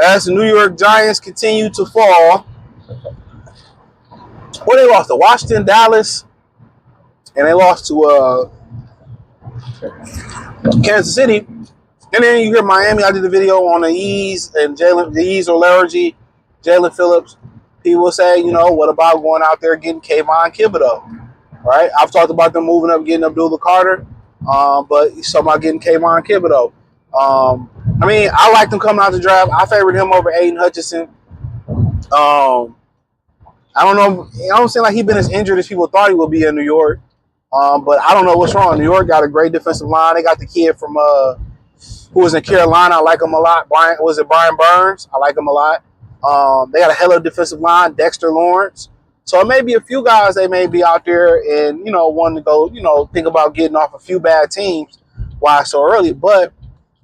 as the New York Giants continue to fall. Well, they lost to Washington, Dallas, and they lost to Kansas City. And then you hear Miami. I did a video on the Ease and the Ease or Larry, Jalen Phillips. People say, what about going out there getting Kayvon Thibodeaux? Right? I've talked about them moving up, getting Abdullah Carter, but he's talking about getting Kayvon Thibodeaux. I like them coming out the draft. I favored him over Aiden Hutchinson. I don't know. It don't seem like he's been as injured as people thought he would be in New York. But I don't know what's wrong. New York got a great defensive line. They got the kid from who was in Carolina. I like him a lot. Brian Burns? I like him a lot. They got a hell of a defensive line. Dexter Lawrence. So it may be a few guys they may be out there and wanting to go think about getting off a few bad teams. Why so early? But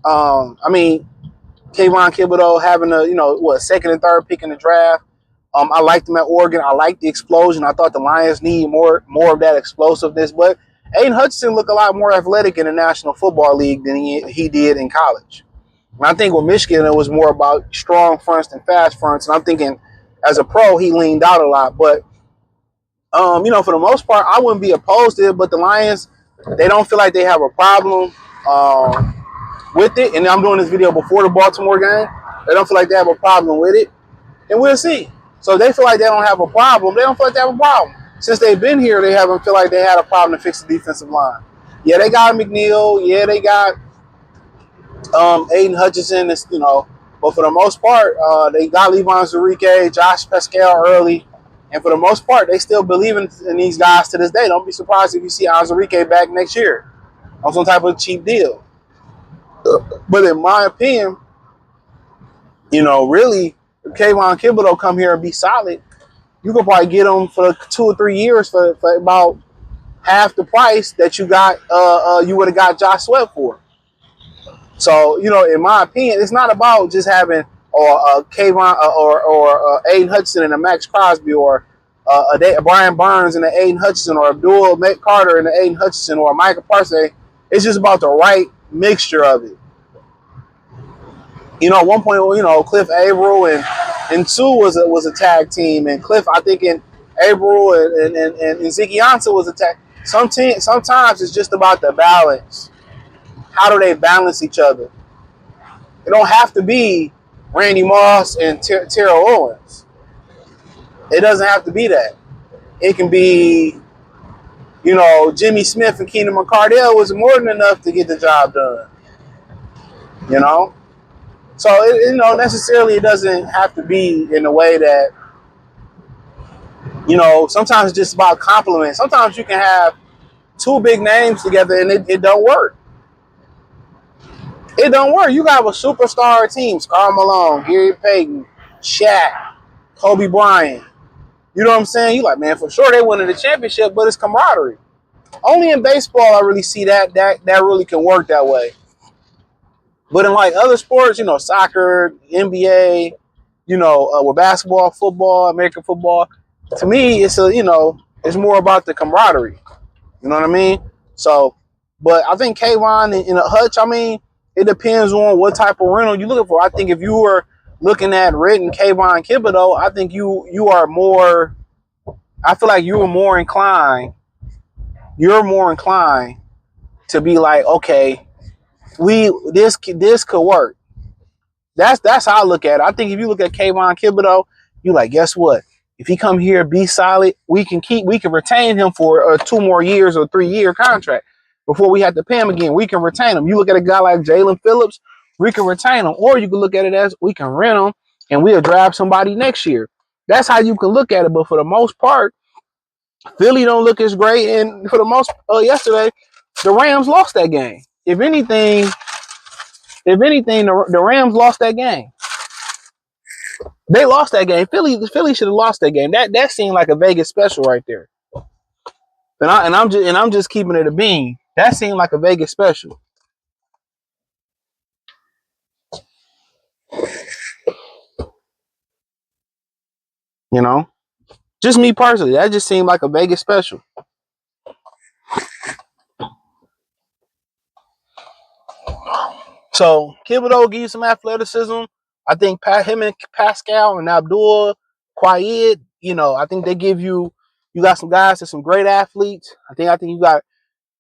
Kayvon Thibodeaux having a second and third pick in the draft. I liked him at Oregon. I liked the explosion. I thought the Lions need more of that explosiveness. But Aiden Hutchinson looked a lot more athletic in the National Football League than he did in college. And I think with Michigan, it was more about strong fronts and fast fronts. And I'm thinking as a pro, he leaned out a lot. But, for the most part, I wouldn't be opposed to it. But the Lions, they don't feel like they have a problem with it. And I'm doing this video before the Baltimore game. They don't feel like they have a problem with it. And we'll see. So they feel like they don't have a problem. They don't feel like they have a problem. Since they've been here, they haven't feel like they had a problem to fix the defensive line. Yeah, they got McNeil. Yeah, they got Aiden Hutchinson. But for the most part, they got Levon Zurike, Josh Pascal early. And for the most part, they still believe in these guys to this day. Don't be surprised if you see Zurike back next year on some type of cheap deal. But in my opinion, really, if Kayvon Thibodeaux come here and be solid, you could probably get him for 2 or 3 years for about half the price that you got. You would have got Josh Sweat for. So in my opinion, it's not about just having Kayvon or Aiden Hutchinson and a Max Crosby or a Brian Burns and an Aiden Hutchinson or Abdul Carter and an Aiden Hutchinson or Michael Parsons. It's just about the right mixture of it. At one point, Cliff Averill and Sue was a tag team, and Cliff, I think, and Averill and Ziggy Ansah was a tag. Sometimes it's just about the balance. How do they balance each other? It don't have to be Randy Moss and Terrell Owens. It doesn't have to be that. It can be, Jimmy Smith and Keenan McCardell was more than enough to get the job done. So, necessarily it doesn't have to be in a way that, sometimes it's just about compliments. Sometimes you can have 2 big names together and it don't work. It don't work. You got a superstar team, Karl Malone, Gary Payton, Shaq, Kobe Bryant. You know what I'm saying? You like, man, for sure they winning the championship, but it's camaraderie. Only in baseball I really see that really can work that way. But in like other sports, soccer, NBA, with basketball, football, American football, to me, it's it's more about the camaraderie. You know what I mean? So, but I think Kayvon and Hutch, it depends on what type of rental you're looking for. I think if you were looking at renting Kayvon Thibodeaux, I think you are more. I feel like you're more inclined to be like, okay, this could work. That's how I look at it. I think if you look at Kayvon Thibodeaux, you like, guess what? If he come here, be solid, we can retain him for a 2 more years or 3-year contract before we have to pay him again. We can retain him. You look at a guy like Jalen Phillips, we can retain him. Or you can look at it as we can rent him and we'll draft somebody next year. That's how you can look at it. But for the most part, Philly don't look as great. And for the most yesterday, the Rams lost that game. If anything, the Rams lost that game. They lost that game. Philly should have lost that game. That seemed like a Vegas special right there. And I'm just keeping it a bean. That seemed like a Vegas special. Just me personally, that just seemed like a Vegas special. So Thibodeaux give you some athleticism. I think him and Pascal and Abdul Quaid, I think they give you got some guys that's some great athletes. I think you got,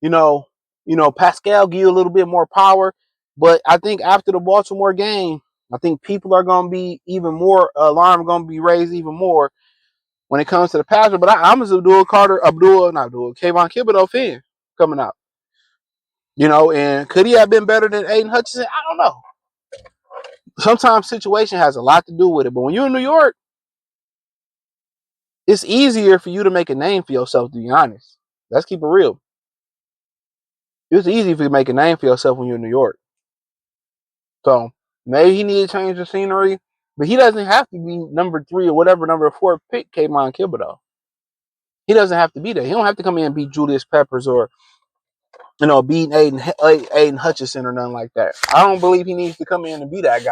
you know, Pascal give you a little bit more power. But I think after the Baltimore game, I think people are gonna be even more alarm gonna be raised even more when it comes to the passer. But I'm a Kayvon Thibodeaux fan coming out. And could he have been better than Aiden Hutchinson? I don't know. Sometimes situation has a lot to do with it. But when you're in New York, it's easier for you to make a name for yourself, to be honest. Let's keep it real. It's easy for you to make a name for yourself when you're in New York. So maybe he needs to change the scenery, but he doesn't have to be number 3 or whatever number 4 pick Kayvon Thibodeaux. He doesn't have to be there. He don't have to come in and beat Julius Peppers or beat Aiden Hutchinson or nothing like that. I don't believe he needs to come in and be that guy.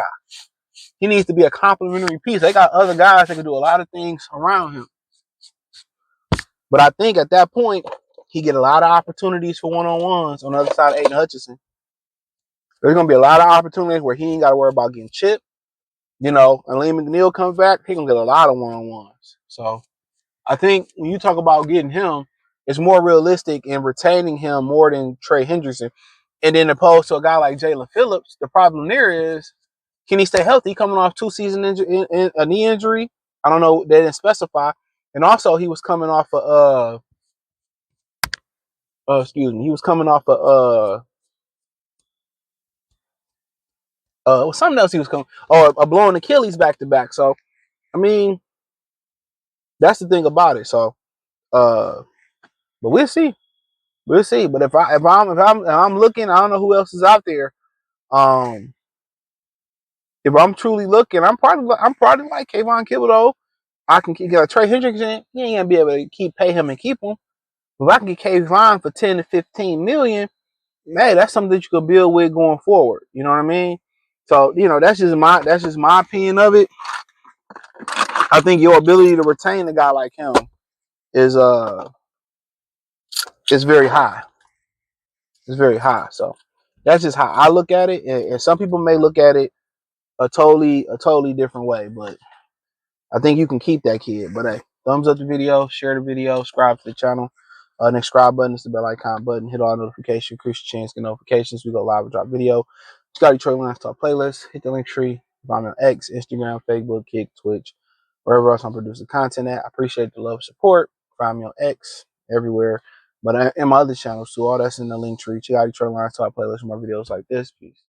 He needs to be a complimentary piece. They got other guys that can do a lot of things around him. But I think at that point, he get a lot of opportunities for one-on-ones on the other side of Aiden Hutchinson. There's going to be a lot of opportunities where he ain't got to worry about getting chipped. And Lee McNeil comes back, he going to get a lot of one-on-ones. So I think when you talk about getting him, it's more realistic in retaining him more than Trey Hendrickson. And then opposed to a guy like Jalen Phillips, the problem there is, can he stay healthy? Coming off 2-season a knee injury. I don't know. They didn't specify. And also, he was coming off he was coming off something else he was coming. Oh, a blown Achilles back to back. So, I mean, that's the thing about it. So, but we'll see. We'll see. But if I'm looking, I don't know who else is out there. If I'm truly looking, I'm probably like Kayvon Thibodeaux. I can get Trey Hendrickson. He ain't gonna be able to pay him and keep him. If I can get Kayvon for 10 to 15 million, hey, that's something that you could build with going forward. You know what I mean? So, that's just my opinion of it. I think your ability to retain a guy like him is very high. It's very high. So that's just how I look at it. And some people may look at it a totally different way, but I think you can keep that kid. But hey, thumbs up the video, share the video, subscribe to the channel. Next subscribe button is the bell icon button. Hit all notifications, increase your chance to get notifications. We go live and drop video. Scotty Troy Lance Talk playlist. Hit the link tree. Find me on X, Instagram, Facebook, Kick, Twitch, wherever else I'm producing content at. I appreciate the love and support. Find me on X, everywhere. But in my other channels too, all that's in the link tree. Scotty Troy Lance Talk playlist for more videos like this. Peace.